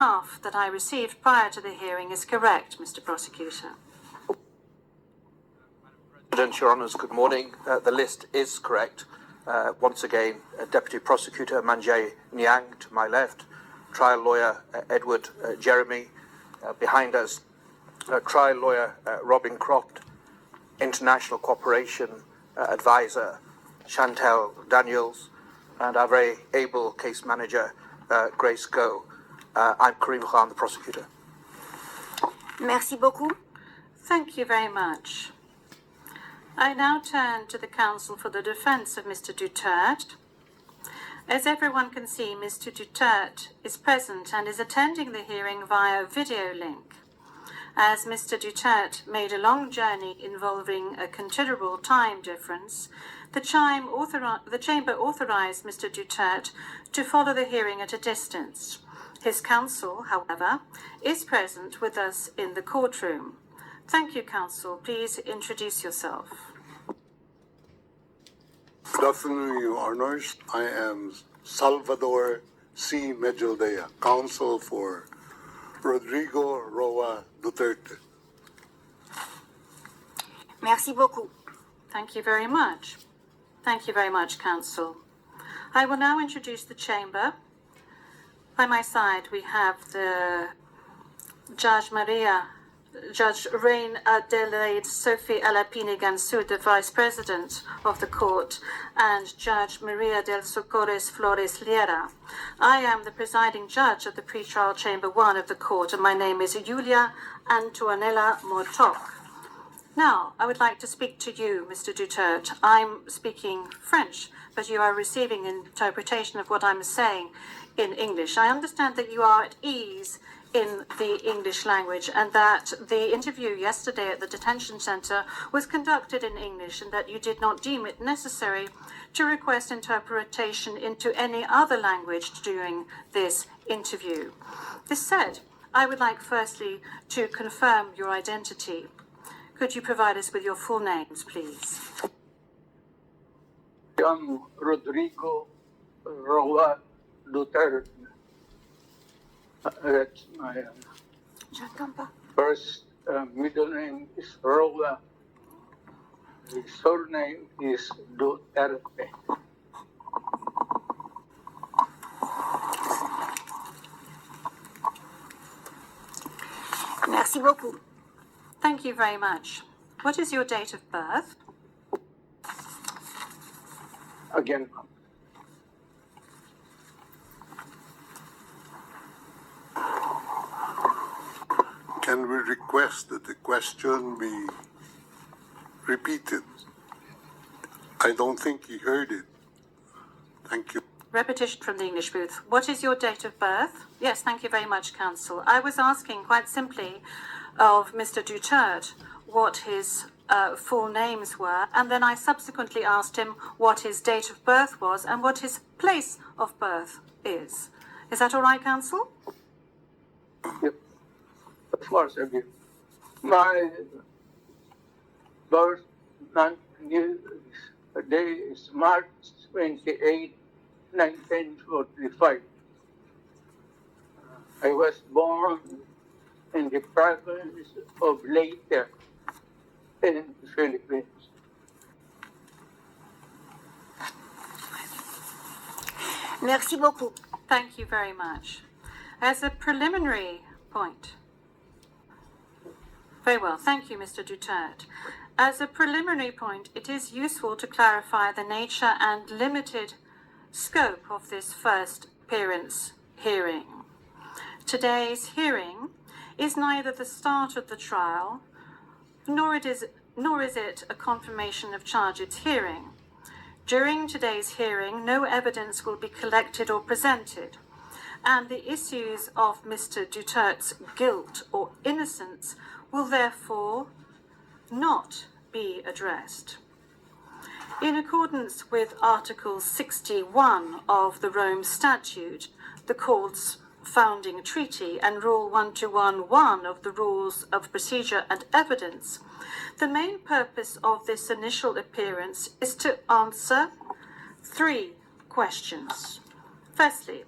that I received prior to the hearing is correct, Mr. Prosecutor. President, Your Honours, good morning. The list is correct. Once again, Deputy Prosecutor Manjay Nyang to my left, trial lawyer Edward Jeremy behind us, trial lawyer Robin Croft, international cooperation advisor Chantel Daniels, and our very able case manager Grace Go. I'm Karim Khan, the prosecutor. Merci beaucoup. Thank you very much. I now turn to the counsel for the defense of Mr. Duterte. As everyone can see, Mr. Duterte is present and is attending the hearing via video link. As Mr. Duterte made a long journey involving a considerable time difference, the chamber authorized Mr. Duterte to follow the hearing at a distance. His counsel, however, is present with us in the courtroom. Thank you, counsel. Please introduce yourself. Good afternoon, Your Honors. I am Salvador C. Medjaldea, counsel for Rodrigo Roa Duterte. Merci beaucoup. Thank you very much. Thank you very much, counsel. I will now introduce the chamber. By my side, we have the Judge Reine Adelaide Sophie Alapini Gansu, the Vice President of the Court, and Judge Maria del Socorres Flores Liera. I am the presiding judge of the pretrial chamber 1 of the court, and my name is Julia Antonella Motok. Now, I would like to speak to you, Mr. Duterte. I'm speaking French, but you are receiving interpretation of what I'm saying in English. I understand that you are at ease in the English language and that the interview yesterday at the detention center was conducted in English and that you did not deem it necessary to request interpretation into any other language during this interview. This said, I would like firstly to confirm your identity. Could you provide us with your full names, please? I'm Rodrigo Roa Duterte. That's my first middle name is Roa. The surname is Duterte. Merci beaucoup. Thank you very much. What is your date of birth? Again, Can we request that the question be repeated? I don't think he heard it. Thank you. Repetition from the English booth. What is your date of birth? Yes, thank you very much, counsel. I was asking quite simply of Mr. Duterte what his full names were, and then I subsequently asked him what his date of birth was and what his place of birth is. Is that all right, counsel? yep. Of course, I give. My birth day is March 28, 1945. I was born in the province of Leyte in the Philippines. Merci beaucoup. Thank you very much. As a preliminary point. Very well. Thank you, Mr. Duterte. As a preliminary point, it is useful to clarify the nature and limited scope of this first appearance hearing. Today's hearing is neither the start of the trial, nor is it a confirmation of charges hearing. During today's hearing, no evidence will be collected or presented, and the issues of Mr. Duterte's guilt or innocence will therefore not be addressed. In accordance with Article 61 of the Rome Statute, the Court's founding treaty, and Rule 1211 of the Rules of Procedure and Evidence, the main purpose of this initial appearance is to answer 3 questions. Firstly,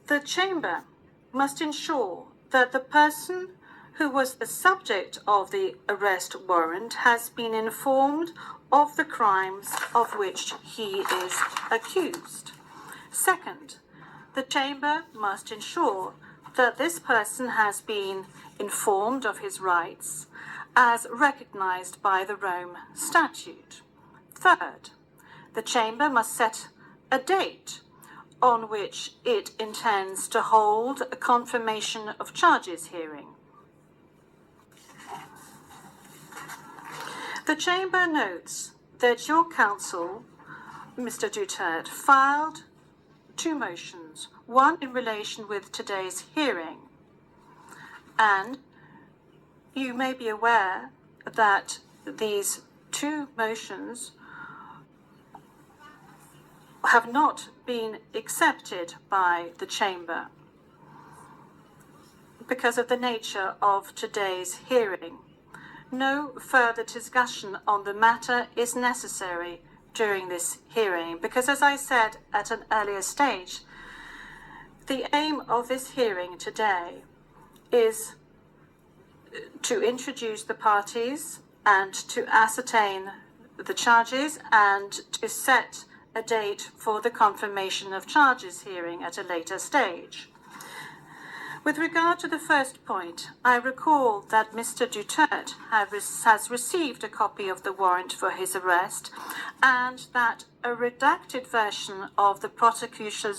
the Chamber must ensure that the person who was the subject of the arrest warrant has been informed of the crimes of which he is accused. Second, the Chamber must ensure that this person has been informed of his rights as recognised by the Rome Statute. Third, the Chamber must set a date on which it intends to hold a confirmation of charges hearing. The Chamber notes that your counsel, Mr. Duterte, filed two motions, one in relation with today's hearing, and you may be aware that these two motions have not been accepted by the Chamber because of the nature of today's hearing. No further discussion on the matter is necessary during this hearing because, as I said at an earlier stage, the aim of this hearing today is to introduce the parties and to ascertain the charges and to set a date for the confirmation of charges hearing at a later stage. With regard to the first point, I recall that Mr. Duterte has received a copy of the warrant for his arrest and that a redacted version of the prosecutor's